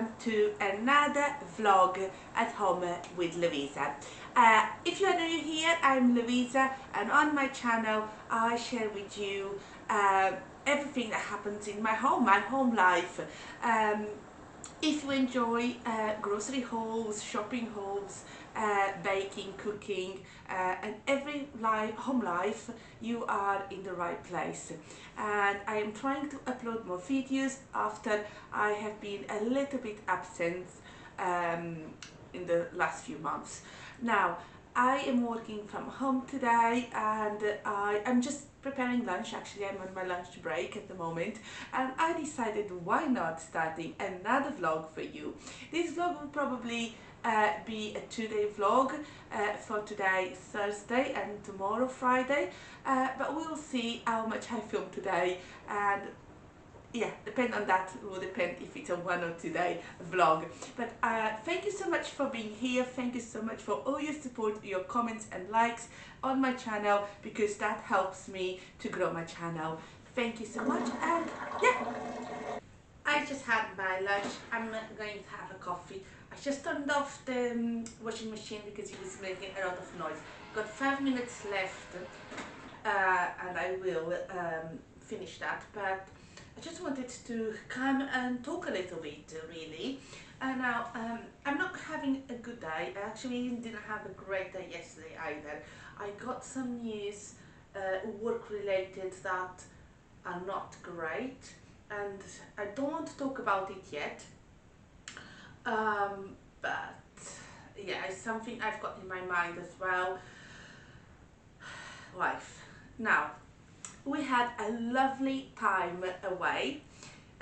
welcome to another vlog at home with Louisa. If you are new here, I'm Louisa, and on my channel I share with you everything that happens in my home life. If you enjoy grocery hauls, shopping hauls, baking, cooking, and every home life, you are in the right place. And I am trying to upload more videos after I have been a little bit absent in the last few months. Now, I am working from home today, and I am just preparing lunch. Actually, I'm on my lunch break at the moment, and I decided why not starting another vlog for you. This vlog will probably be a 2-day vlog for today, Thursday, and tomorrow, Friday, but we'll see how much I film today, and yeah, depend on that will depend if it's a 1 or 2 day vlog. But thank you so much for being here. Thank you so much for all your support, your comments and likes on my channel, because that helps me to grow my channel. Thank you so much. And yeah, I just had my lunch. I'm going to have a coffee. I just turned off the washing machine because it was making a lot of noise. Got 5 minutes left, and I will finish that, but I just wanted to come and talk a little bit, really. Now, I'm not having a good day. I actually didn't have a great day yesterday either. I got some news, work related, that are not great, and I don't want to talk about it yet, but yeah, it's something I've got in my mind as well. Life. Now, we had a lovely time away.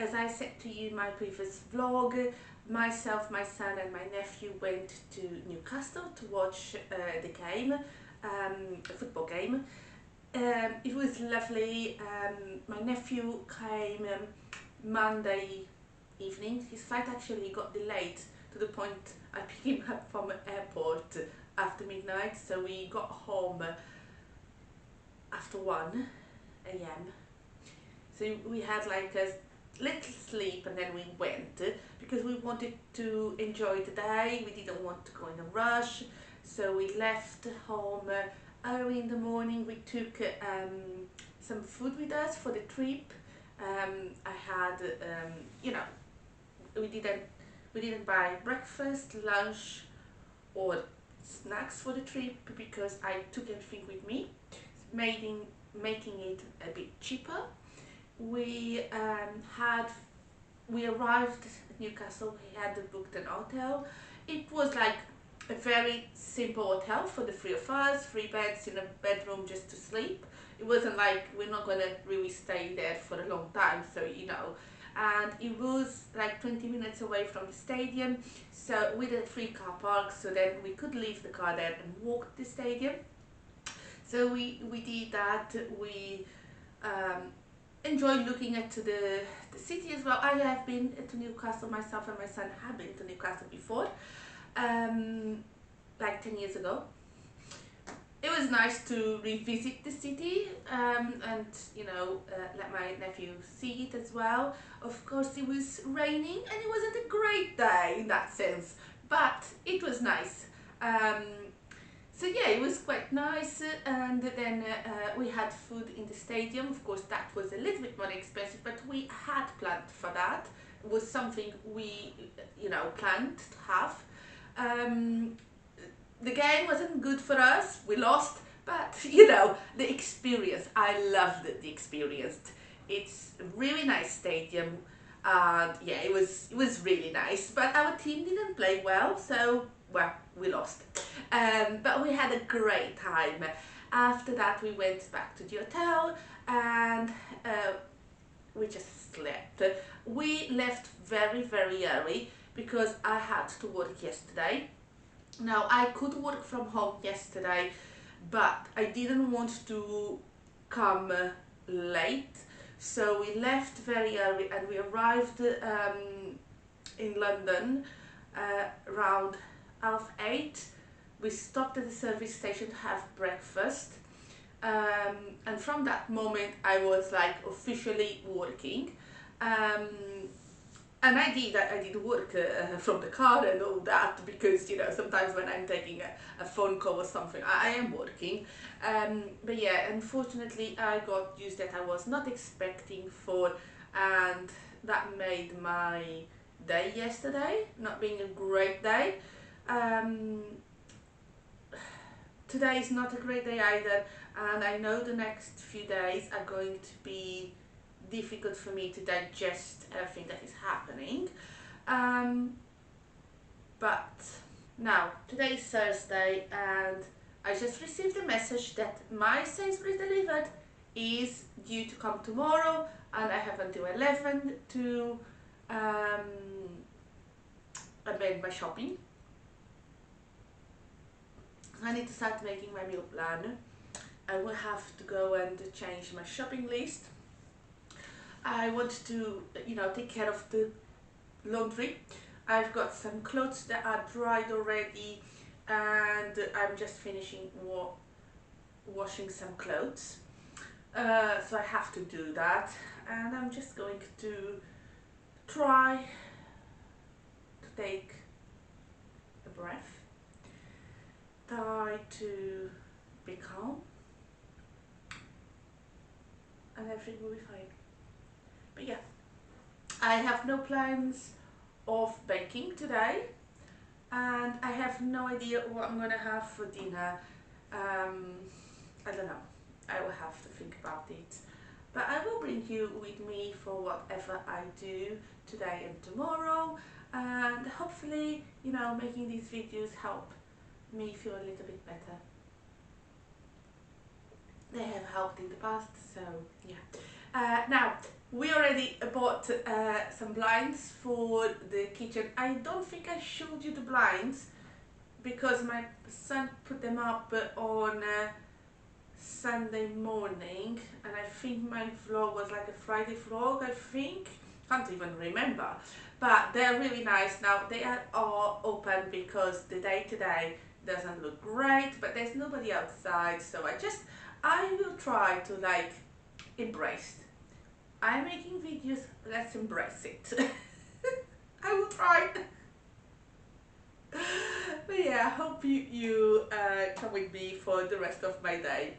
As I said to you in my previous vlog, myself, my son and my nephew went to Newcastle to watch the game, a football game. It was lovely. My nephew came Monday evening. His flight actually got delayed to the point I picked him up from the airport after midnight, so we got home after 1 a.m. So we had like a little sleep, and then we went because we wanted to enjoy the day. We didn't want to go in a rush, so we left home early in the morning. We took some food with us for the trip. I had you know, we didn't buy breakfast, lunch or snacks for the trip because I took everything with me, making it a bit cheaper. We arrived at Newcastle. We had booked an hotel. It was like a very simple hotel for the 3 of us, 3 beds in a bedroom just to sleep. It wasn't like we're not gonna really stay there for a long time, so you know. And it was like 20 minutes away from the stadium, so with a free car park, so then we could leave the car there and walk to the stadium. So we did that. We enjoyed looking at the city as well. I have been to Newcastle, myself and my son have been to Newcastle before, like 10 years ago. It was nice to revisit the city, and you know, let my nephew see it as well. Of course, it was raining and it wasn't a great day in that sense, but it was nice. So yeah, it was quite nice, and then we had food in the stadium. Of course, that was a little bit more expensive, but we had planned for that. It was something we, you know, planned to have. The game wasn't good for us. We lost, but you know, the experience. I loved the experience. It's a really nice stadium, and yeah, it was really nice. But our team didn't play well, so well, we lost. But we had a great time. After that, we went back to the hotel, and we just slept. We left very early because I had to work yesterday. Now, I could work from home yesterday, but I didn't want to come late, so we left very early, and we arrived in London around 8:30. We stopped at the service station to have breakfast, and from that moment I was like officially working. And I did work from the car and all that, because sometimes when I'm taking a phone call or something, I am working. But yeah, unfortunately I got news that I was not expecting for, and that made my day yesterday not being a great day. Um, Today is not a great day either, and I know the next few days are going to be difficult for me to digest everything that is happening. Um, but now, today is Thursday, and I just received a message that my Sainsbury's delivered is due to come tomorrow, and I have until 11 to amend my shopping. I need to start making my meal plan. I will have to go and change my shopping list. I want to, take care of the laundry. I've got some clothes that are dried already, and I'm just finishing washing some clothes. So I have to do that, and I'm just going to try to take a breath, try to be calm, and everything will be fine. But yeah, I have no plans of baking today, and I have no idea what I'm gonna have for dinner. I don't know. I will have to think about it. But I will bring you with me for whatever I do today and tomorrow, and hopefully, making these videos help me feel a little bit better. They have helped in the past, so yeah. Now, we already bought some blinds for the kitchen. I don't think I showed you the blinds because my son put them up on Sunday morning, and I think my vlog was like a Friday vlog, I think. Can't even remember. But they're really nice. Now, they are all open because the day today doesn't look great, but there's nobody outside, so I will try to embrace. I'm making videos, let's embrace it. I will try. But yeah, I hope you come with me for the rest of my day.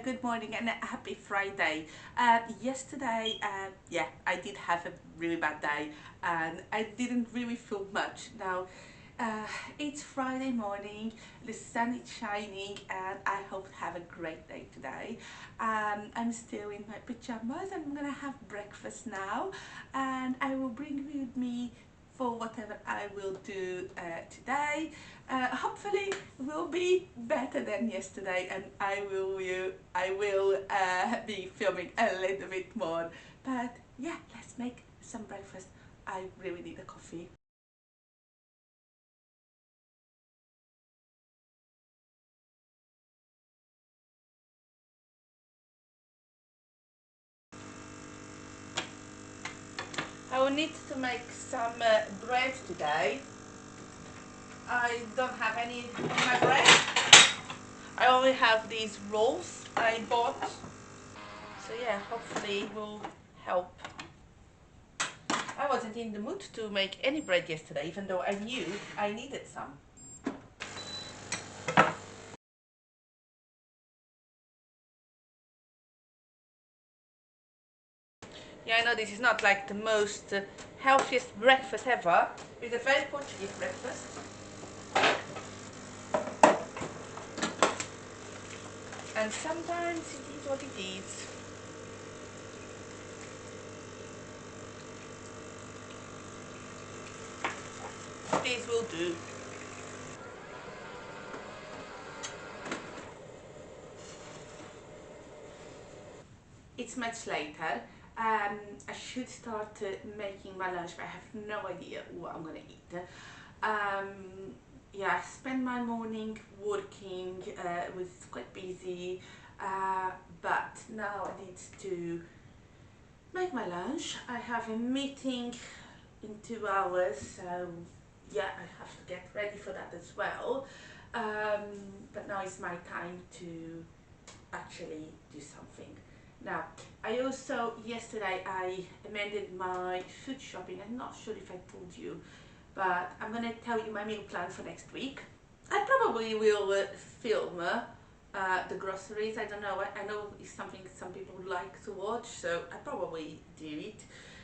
good morning and a happy Friday. Yesterday, yeah, I did have a really bad day and I didn't really feel much. Now, uh, it's Friday morning, the sun is shining and I hope to have a great day today. I'm still in my pajamas. I'm gonna have breakfast now and I will bring with me for whatever I will do today. Hopefully will be better than yesterday and I will be filming a little bit more. But yeah, let's make some breakfast. I really need a coffee. I will need to make some bread today. I don't have any in my bread. I only have these rolls I bought. So yeah, hopefully it will help. I wasn't in the mood to make any bread yesterday, even though I knew I needed some. Yeah, I know this is not like the most healthiest breakfast ever. It's a very Portuguese breakfast. And sometimes it is what it is. This will do. It's much later. I should start making my lunch, but I have no idea what I'm gonna eat. Yeah, I spend my morning working, was quite busy, but now I need to make my lunch. I have a meeting in 2 hours, so yeah, I have to get ready for that as well. But now is my time to actually do something. Now, I also, yesterday I amended my food shopping. I'm not sure if I told you, but I'm gonna tell you my meal plan for next week. I probably will film the groceries. I don't know. I know it's something some people would like to watch, so I probably do it.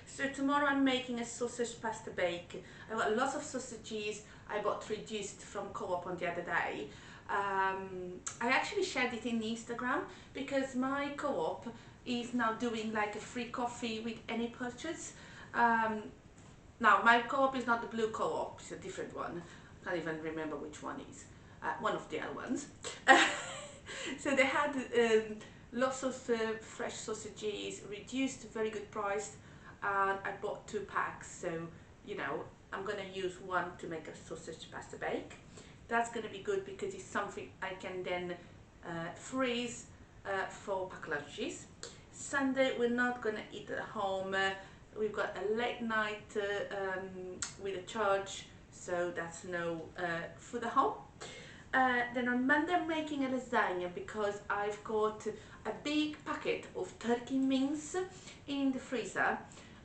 So tomorrow I'm making a sausage pasta bake. I got lots of sausages. I bought reduced from Co-op on the other day. I actually shared it in Instagram because my Co-op is now doing like a free coffee with any purchase. Um, Now my Co-op is not the blue Co-op, it's a different one. I can't even remember which one is. One of the other ones. So they had lots of fresh sausages, reduced, very good price, and I bought 2 packs. So you know, I'm gonna use one to make a sausage pasta bake. That's gonna be good because it's something I can then freeze for pack lunches. Sunday we're not gonna eat at home. We've got a late night with a church, so that's no food at home. Then on Monday I'm making a lasagna because I've got a big packet of turkey mince in the freezer,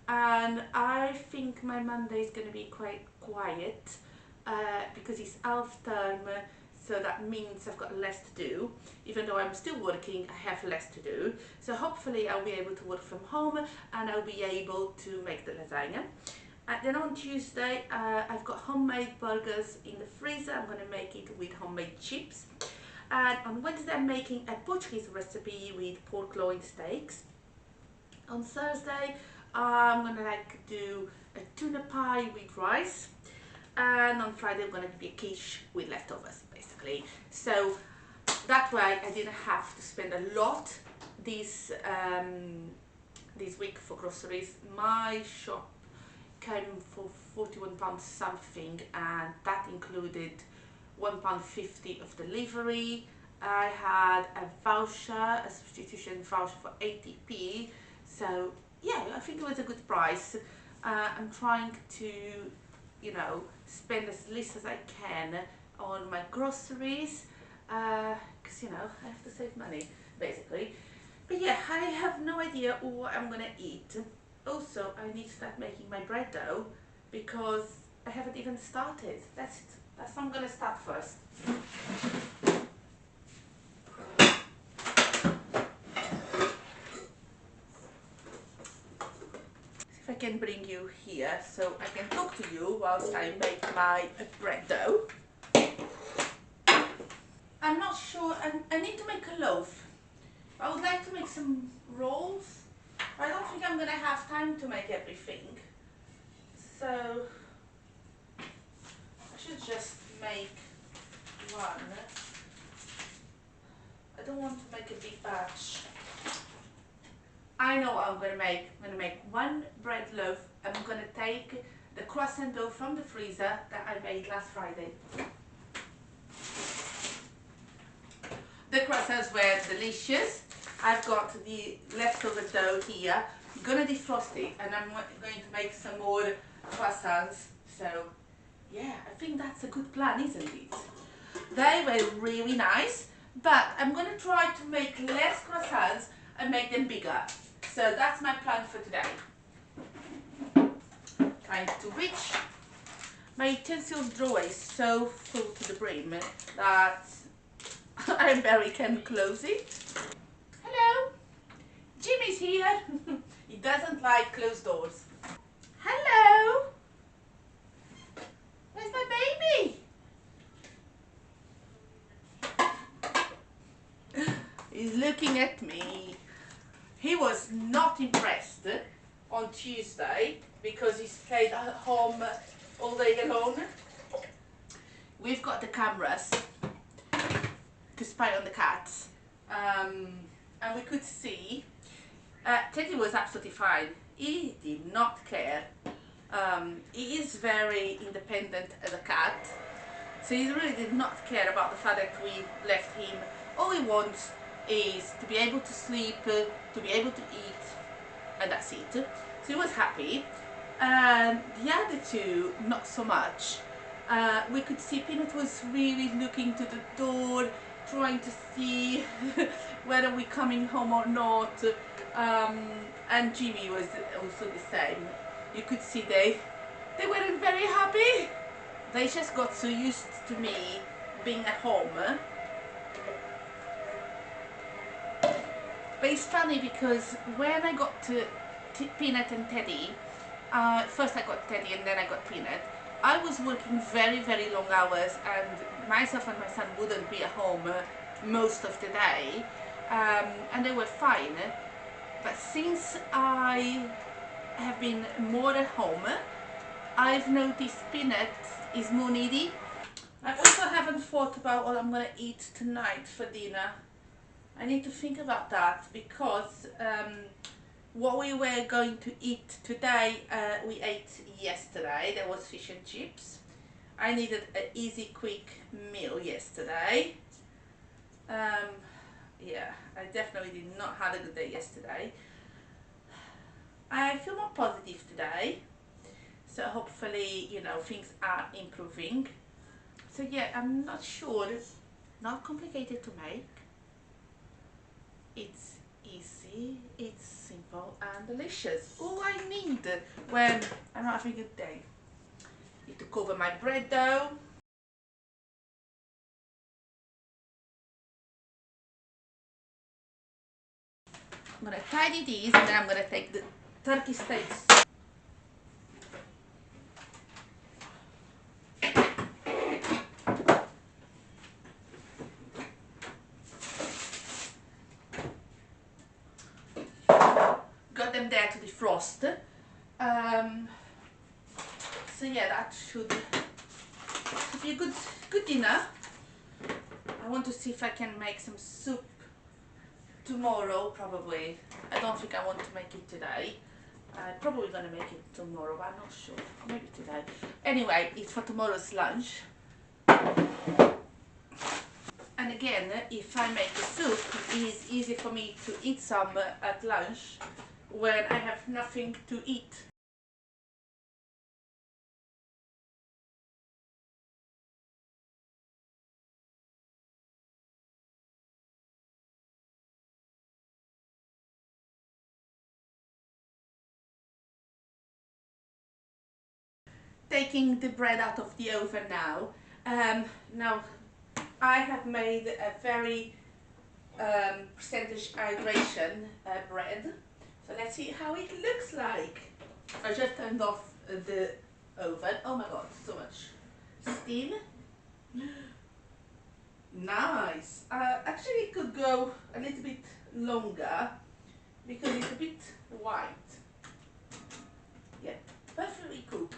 and I think my Monday is going to be quite quiet because it's half term, so that means I've got less to do. Even though I'm still working, I have less to do. So hopefully I'll be able to work from home and I'll be able to make the lasagna. Then on Tuesday, I've got homemade burgers in the freezer. I'm going to make it with homemade chips. And on Wednesday, I'm making a Portuguese recipe with pork loin steaks. On Thursday, I'm going to like do a tuna pie with rice. And on Friday, I'm going to be a quiche with leftovers, basically. So that way, I didn't have to spend a lot this week for groceries. My shop came for £41 something, and that included £1.50 of delivery. I had a voucher, a substitution voucher for 80p. So yeah, I think it was a good price. I'm trying to, you know, spend as least as I can on my groceries because you know I have to save money basically. But yeah, I have no idea what I'm gonna eat. Also, I need to start making my bread dough because I haven't even started. That's what I'm gonna start first. if I can bring you here so I can talk to you whilst I make my bread dough. I'm not sure, I need to make a loaf. I would like to make some rolls. I don't think I'm gonna have time to make everything. So I should just make one. I don't want to make a big batch. I know what I'm gonna make. I'm gonna make one bread loaf. I'm gonna take the croissant dough from the freezer that I made last Friday. The croissants were delicious. I've got the leftover dough here. I'm gonna defrost it and I'm going to make some more croissants. So yeah, I think that's a good plan, isn't it? They were really nice, but I'm gonna try to make less croissants and make them bigger. So that's my plan for today. Trying to reach. My utensils drawer is so full to the brim that I barely can close it. Hello, Jimmy's here. He doesn't like closed doors. Hello, where's my baby? He's looking at me. He was not impressed on Tuesday because he stayed at home all day alone. We've got the cameras to spy on the cats, and we could see Teddy was absolutely fine. He did not care. He is very independent as a cat, so he really did not care about the fact that we left him. All he wants is to be able to sleep, to be able to eat, and that's it. So he was happy. The other two, not so much. We could see Peanut was really looking to the door, trying to see whether we're coming home or not. And Jimmy was also the same. You could see they weren't very happy. They just got so used to me being at home. But it's funny because when I got to Peanut and Teddy, first I got Teddy and then I got Peanut, I was working very, very long hours and myself and my son wouldn't be at home most of the day, and they were fine. But since I have been more at home, I've noticed Peanut is more needy. I also haven't thought about what I'm going to eat tonight for dinner. I need to think about that because what we were going to eat today, we ate yesterday. There was fish and chips. I needed an easy, quick meal yesterday. Yeah, I definitely did not have a good day yesterday. I feel more positive today, so hopefully, you know, things are improving. So yeah, I'm not sure. It's not complicated to make. It's easy, it's simple and delicious. All I need when I'm not having a good day is to cover my bread dough. I'm gonna tidy these and then I'm gonna take the turkey steaks. Got them there to defrost. So yeah, that should be a good dinner. I want to see if I can make some soup tomorrow, probably. I don't think I want to make it today. I'm probably going to make it tomorrow, but I'm not sure. Or maybe today. Anyway, it's for tomorrow's lunch. And again, if I make the soup, it is easy for me to eat some at lunch when I have nothing to eat. Taking the bread out of the oven now. Now I have made a very percentage hydration bread. So let's see how it looks like. I just turned off the oven. Oh my god, so much steam. Nice. Actually, it could go a little bit longer because it's a bit white. Yeah, perfectly cooked.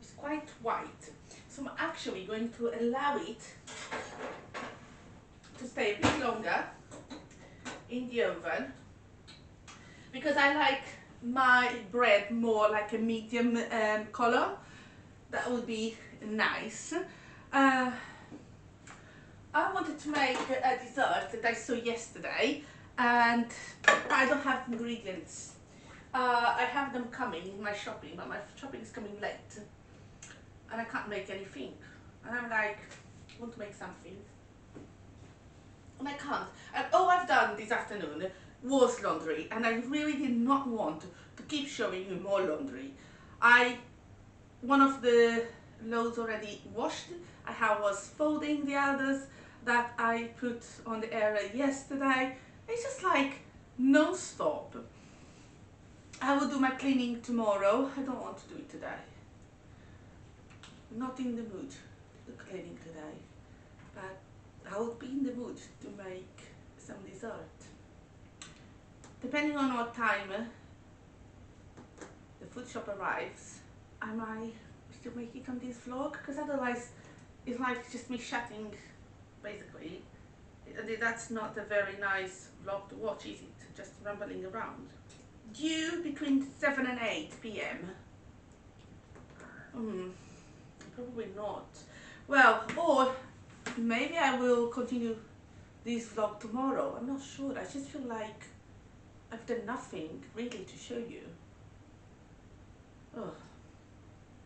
It's quite white. So I'm actually going to allow it to stay a bit longer in the oven because I like my bread more like a medium color. That would be nice. I wanted to make a dessert that I saw yesterday and I don't have ingredients. I have them coming in my shopping, but my shopping is coming late and I can't make anything. And I'm like, I want to make something and I can't. And all I've done this afternoon was laundry, and I really did not want to keep showing you more laundry. One of the loads already washed. I was folding the others that I put on the area yesterday. It's just like non-stop. I will do my cleaning tomorrow. I don't want to do it today. Not in the mood to do cleaning today, but I will be in the mood to make some dessert. Depending on what time the food shop arrives, I might still make it on this vlog, because otherwise it's like just me chatting basically. That's not a very nice vlog to watch, is it? Just rambling around. Due between 7 and 8 p.m. Probably not. Well, or maybe I will continue this vlog tomorrow. I'm not sure. I just feel like I've done nothing really to show you. Oh,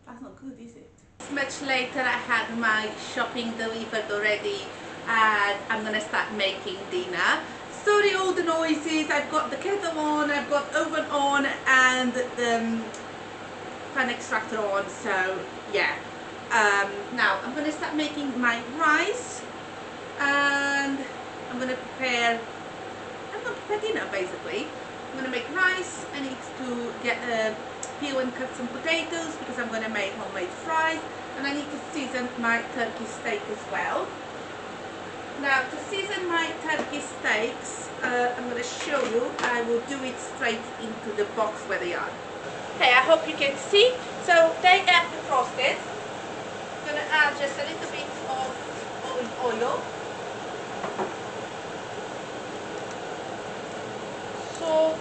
that's not good, is it? Much later, I had my shopping delivered already and I'm gonna start making dinner. Sorry all the noises. I've got the kettle on, I've got oven on and the pan extractor on, so yeah. Now I'm gonna start making my rice and I'm gonna prepare dinner basically. I'm gonna make rice. I need to get peel and cut some potatoes because I'm gonna make homemade fries, and I need to season my turkey steak as well. Now to season my turkey steaks, I'm gonna show you. I will do it straight into the box where they are. Okay, I hope you can see. So they are defrosted. I'm gonna add just a little bit of olive oil. Salt,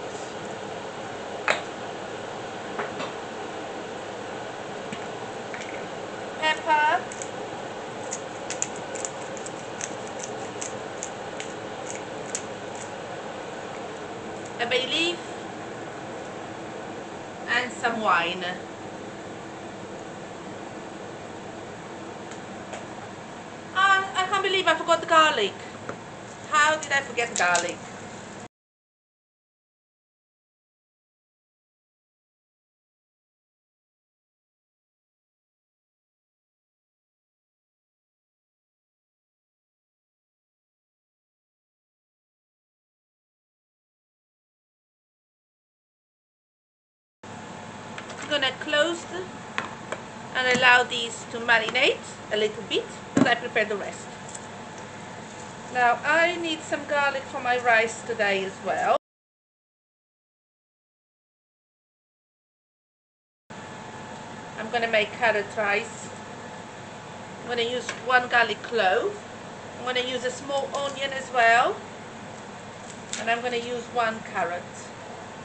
pepper, a bay leaf, and some wine. I can't believe I forgot the garlic. How did I forget garlic? I'm gonna close and allow these to marinate a little bit while I prepare the rest. Now I need some garlic for my rice today as well. I'm gonna make carrot rice. I'm gonna use 1 garlic clove. I'm gonna use a small onion as well. And I'm gonna use 1 carrot.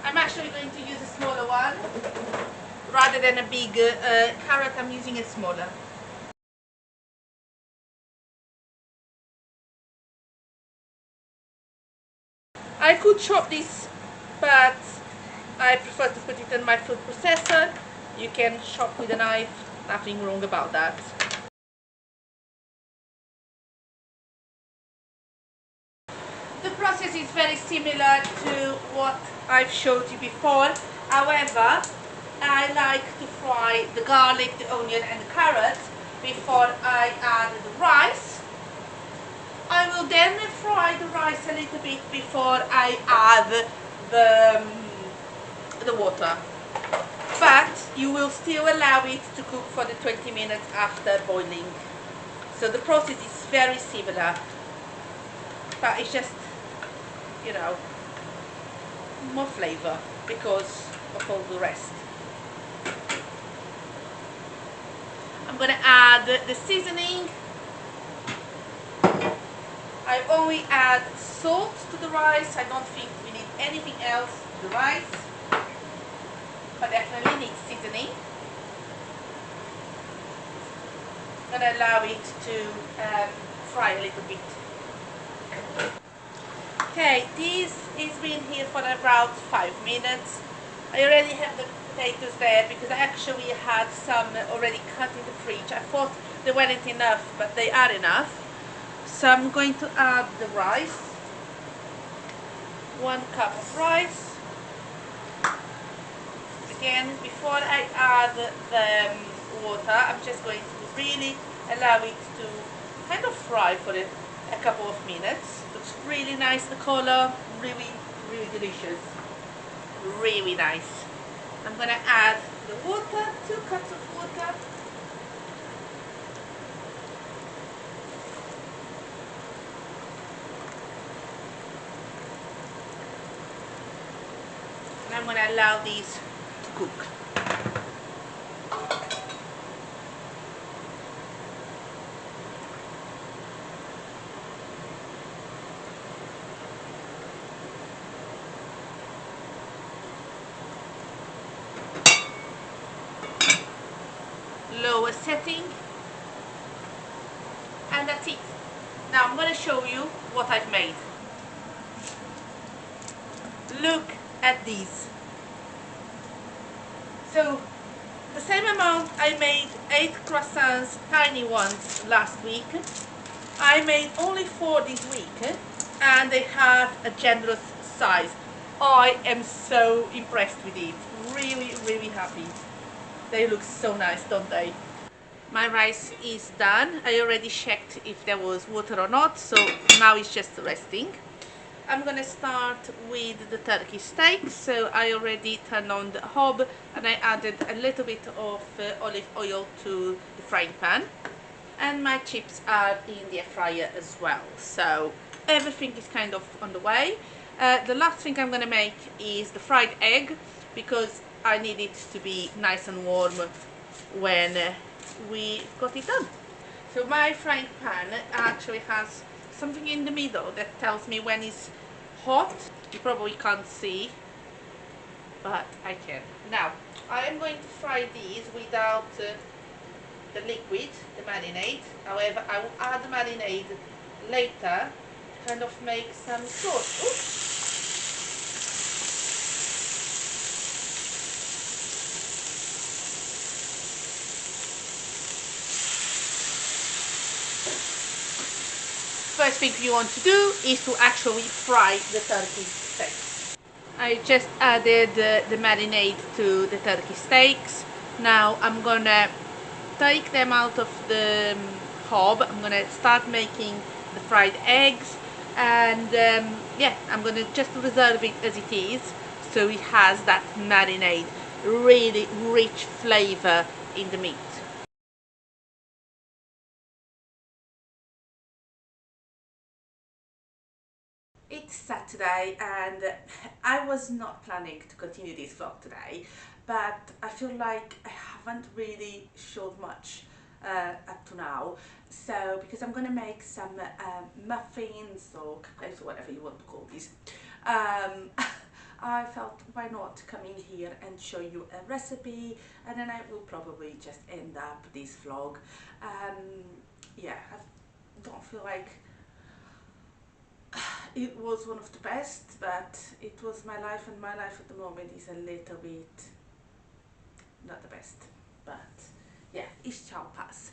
I'm actually going to use a smaller one. Rather than a big carrot, I'm using a smaller. I could chop this, but I prefer to put it in my food processor. You can chop with a knife, nothing wrong about that. The process is very similar to what I've showed you before. However, I like to fry the garlic, the onion and the carrot before I add the rice. I will then fry the rice a little bit before I add the water. But you will still allow it to cook for the 20 minutes after boiling. So the process is very similar, but it's just, you know, more flavor because of all the rest. I'm gonna add the seasoning. I only add salt to the rice. I don't think we need anything else to the rice, but definitely needs seasoning. I'm gonna allow it to fry a little bit. Okay, this is been here for about 5 minutes. I already have the potatoes there because I actually had some already cut in the fridge. I thought they weren't enough, but they are enough. So I'm going to add the rice. 1 cup of rice. Again, before I add the water, I'm just going to really allow it to kind of fry for a couple of minutes. Looks really nice, the color, really delicious, really nice. I'm gonna add the water, 2 cups of water. And I'm gonna allow these to cook. Lower setting, and that's it. Now I'm going to show you what I've made. Look at these. So the same amount I made 8 croissants, tiny ones, last week. I made only 4 this week, and they have a generous size. I am so impressed with it. Really happy. They look so nice, don't they? My rice is done. I already checked if there was water or not, so now it's just resting. I'm gonna start with the turkey steak. So I already turned on the hob and I added a little bit of olive oil to the frying pan. And my chips are in the air fryer as well. So everything is kind of on the way. The last thing I'm gonna make is the fried egg because I need it to be nice and warm when we got it done. So my frying pan actually has something in the middle that tells me when it's hot. You probably can't see, but I can. Now I am going to fry these without the liquid, the marinade. However, I will add the marinade later to kind of make some sauce. Oops. First thing you want to do is to actually fry the turkey steaks. I just added the marinade to the turkey steaks. Now I'm gonna take them out of the hob. I'm gonna start making the fried eggs, and yeah, I'm gonna just reserve it as it is so it has that marinade, really rich flavor in the meat. It's Saturday and I was not planning to continue this vlog today, but I feel like I haven't really showed much up to now. So because I'm gonna make some muffins or cupcakes or whatever you want to call these, I felt why not come in here and show you a recipe, and then I will probably just end up this vlog. Yeah, I don't feel like it was one of the best, but it was my life, and my life at the moment is a little bit not the best, but yeah, it shall pass.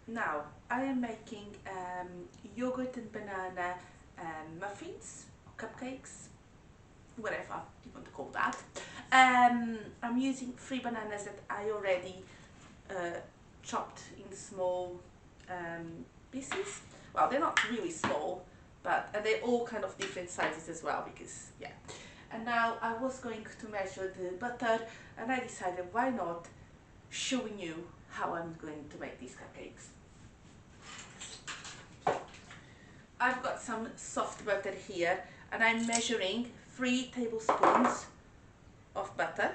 Now I am making yogurt and banana muffins or cupcakes, whatever you want to call that. I'm using 3 bananas that I already chopped in small pieces. Well, they're not really small, but they're all kind of different sizes as well because yeah. And now I was going to measure the butter, and I decided why not showing you how I'm going to make these cupcakes. I've got some soft butter here, and I'm measuring 3 tablespoons of butter,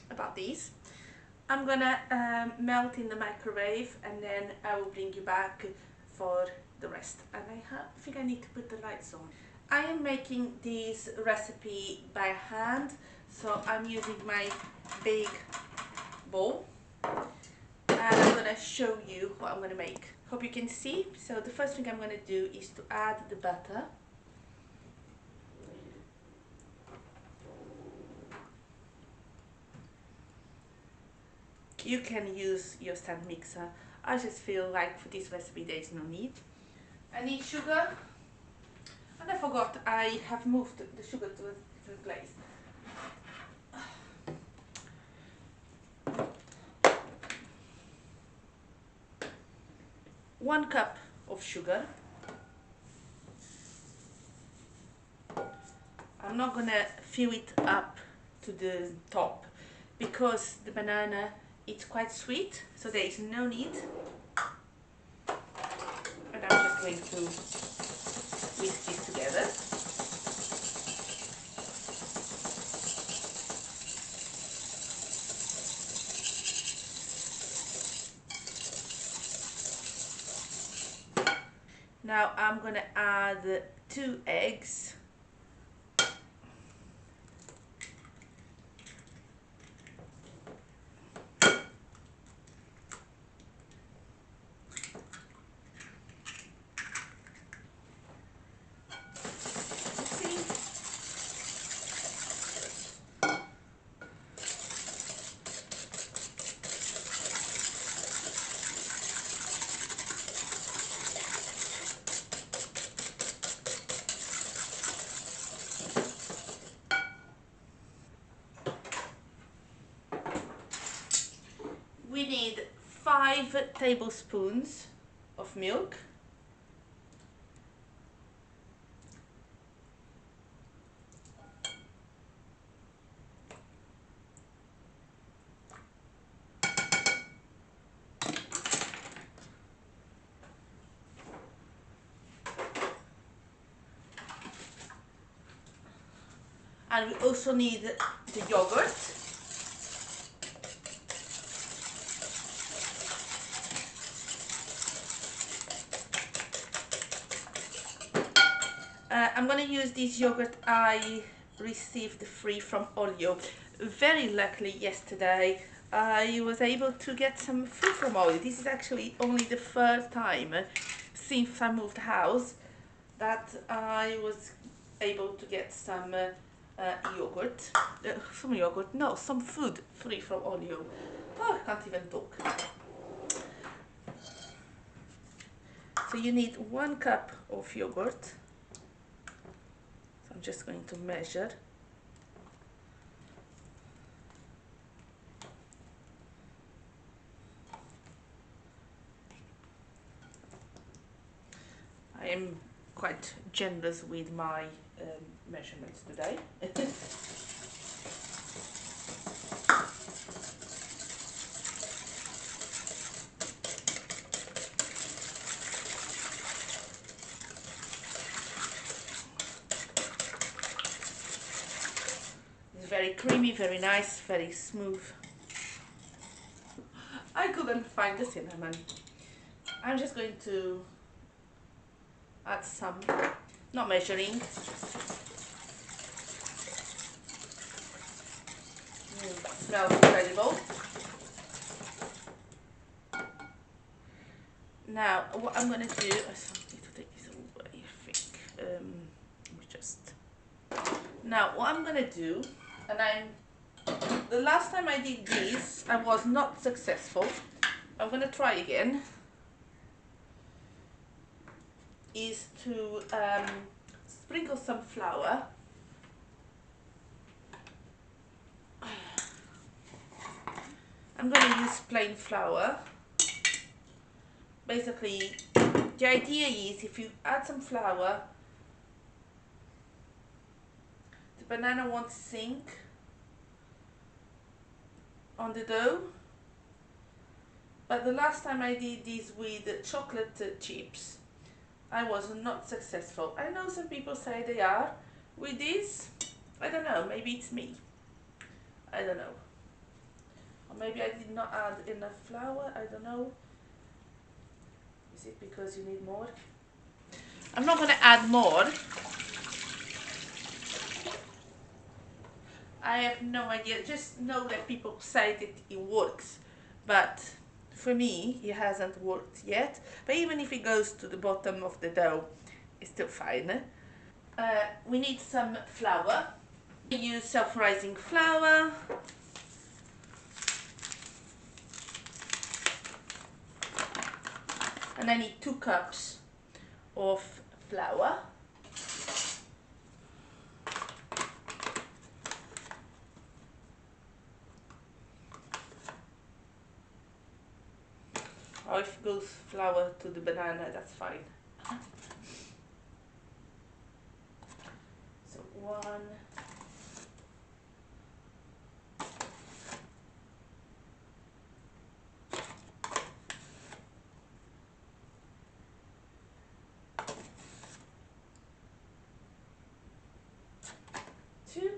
about these. I'm gonna melt in the microwave, and then I will bring you back for the rest. And I think I need to put the lights on. I am making this recipe by hand, so I'm using my big bowl, and I'm gonna show you what I'm gonna make. Hope you can see. So the first thing I'm gonna do is to add the butter. You can use your stand mixer. I just feel like for this recipe there is no need. I need sugar, and I forgot I have moved the sugar to a different place. 1 cup of sugar. I'm not gonna fill it up to the top because the banana is quite sweet, so there is no need. And I'm just going to whisk this together. Now I'm gonna add 2 eggs. We need 5 tablespoons of milk. And we also need the yogurt. I'm going to use this yogurt I received free from Olio. Very luckily yesterday I was able to get some food from Olio. This is actually only the third time since I moved house that I was able to get some yogurt. Some food free from Olio. Oh, I can't even talk. So you need 1 cup of yogurt. I'm just going to measure. I am quite generous with my measurements today. It's very creamy, very nice, very smooth. I couldn't find the cinnamon. I'm just going to add some, not measuring. Smells incredible. Now what I'm going to do, I need to take this away, I think. Now what I'm going to do, the last time I did this I was not successful. I'm going to try again. Is to sprinkle some flour. I'm going to use plain flour. Basically, the idea is if you add some flour banana won't sink on the dough. But the last time I did this with chocolate chips, I was not successful. I know some people say they are. With this, I don't know, maybe it's me. I don't know. Or maybe I did not add enough flour, I don't know. Is it because you need more? I'm not going to add more. I have no idea. Just know that people say that it works. But for me, it hasn't worked yet. But even if it goes to the bottom of the dough, it's still fine. We need some flour. We use self-rising flour. And I need 2 cups of flour. Or if it goes flour to the banana, that's fine. So 1, 2.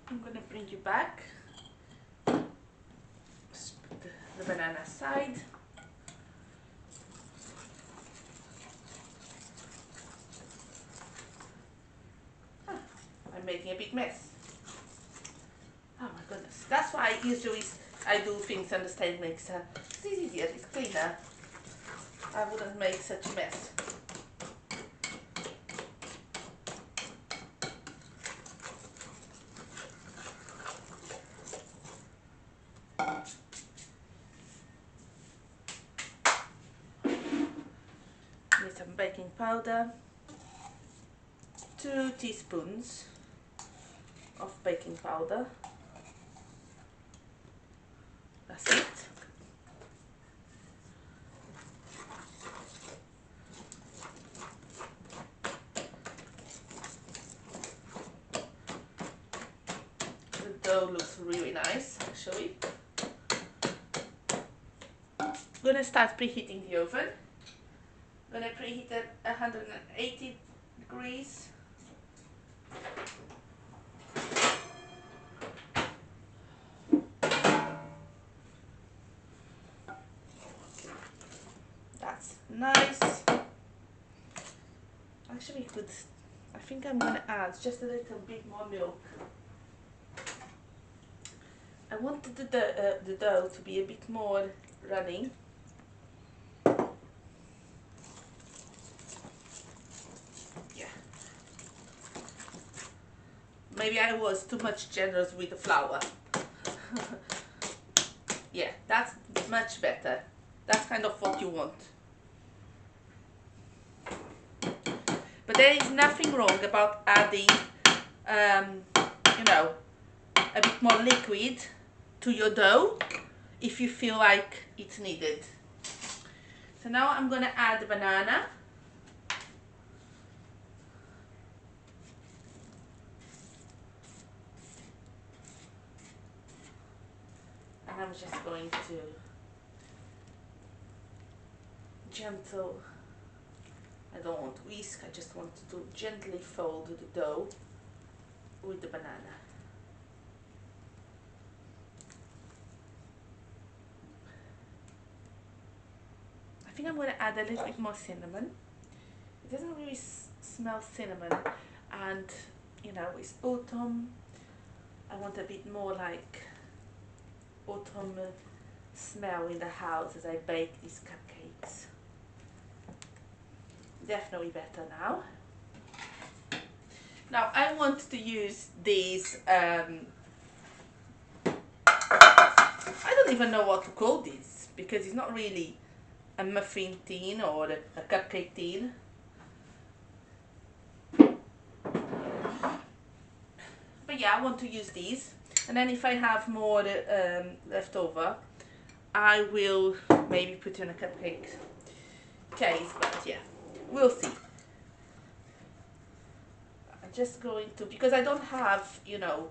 I'm going to bring you back. Just put the banana aside. I'm making a big mess. Oh my goodness. That's why usually I do things on the stand mixer. It's easier, it's cleaner. I wouldn't make such a mess. Need some baking powder. 2 teaspoons of baking powder. That's it. The dough looks really nice, actually. I'm gonna start preheating the oven. I'm gonna preheat at 180 degrees. That's nice. Actually, I think I'm gonna add just a little bit more milk. I wanted the dough to be a bit more running. Yeah. Maybe I was too much generous with the flour. Yeah, that's much better. That's kind of what you want. But there is nothing wrong about adding, you know, a bit more liquid to your dough if you feel like it's needed. So now I'm going to add the banana. And I'm just going to gentle, I don't want to whisk, I just want to gently fold the dough with the banana. I think I'm going to add a little bit more cinnamon. It doesn't really smell cinnamon, and you know, it's autumn. I want a bit more like autumn smell in the house as I bake these cupcakes. Definitely better now. Now I want to use these, I don't even know what to call this, because it's not really a muffin tin or a cupcake tin. But yeah, I want to use these. And then if I have more left over, I will maybe put in a cupcake case, but yeah, we'll see. I'm just going to, because I don't have, you know,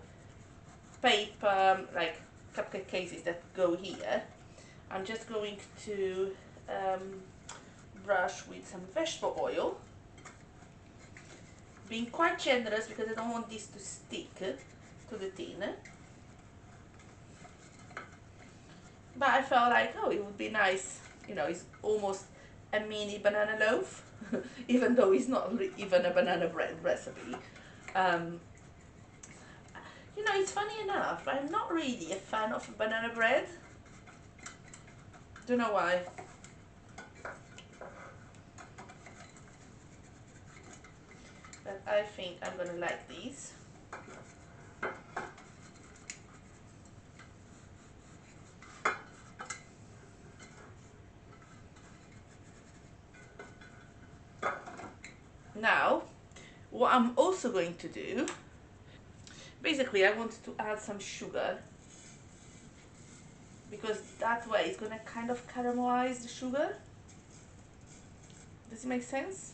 paper like cupcake cases that go here, I'm just going to brush with some vegetable oil, being quite generous because I don't want this to stick to the tin. But I felt like, oh, it would be nice, you know, it's almost a mini banana loaf, even though it's not even a banana bread recipe. Um, you know, it's funny enough, I'm not really a fan of banana bread. Don't know why. But I think I'm gonna like these. Now, what I'm also going to do, basically I wanted to add some sugar, because that way it's gonna kind of caramelize the sugar. Does it make sense?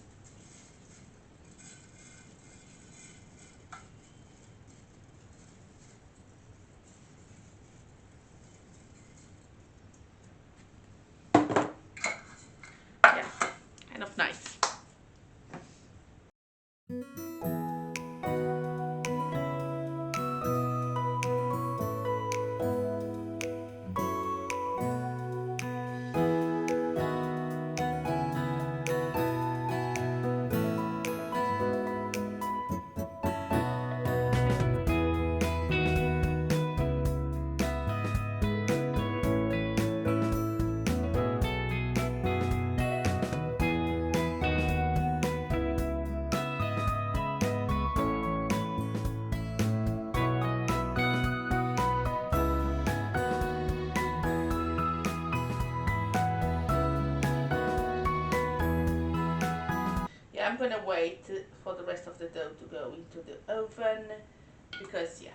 Yeah, kind of nice. Yeah, I'm gonna wait for the rest of the dough to go into the oven, because yeah,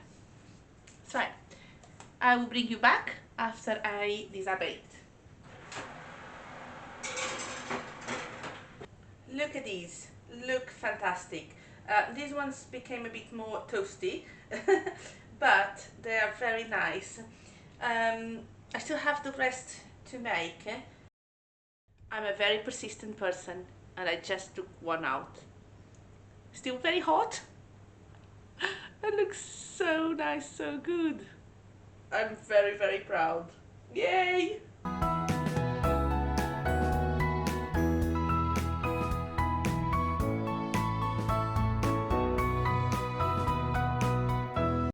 it's fine. I will bring you back after these are baked. Look at these, look fantastic. These ones became a bit more toasty, but they are very nice. I still have the rest to make. I'm a very persistent person and I just took one out. Still very hot. That looks so nice, so good. I'm very, very proud. Yay!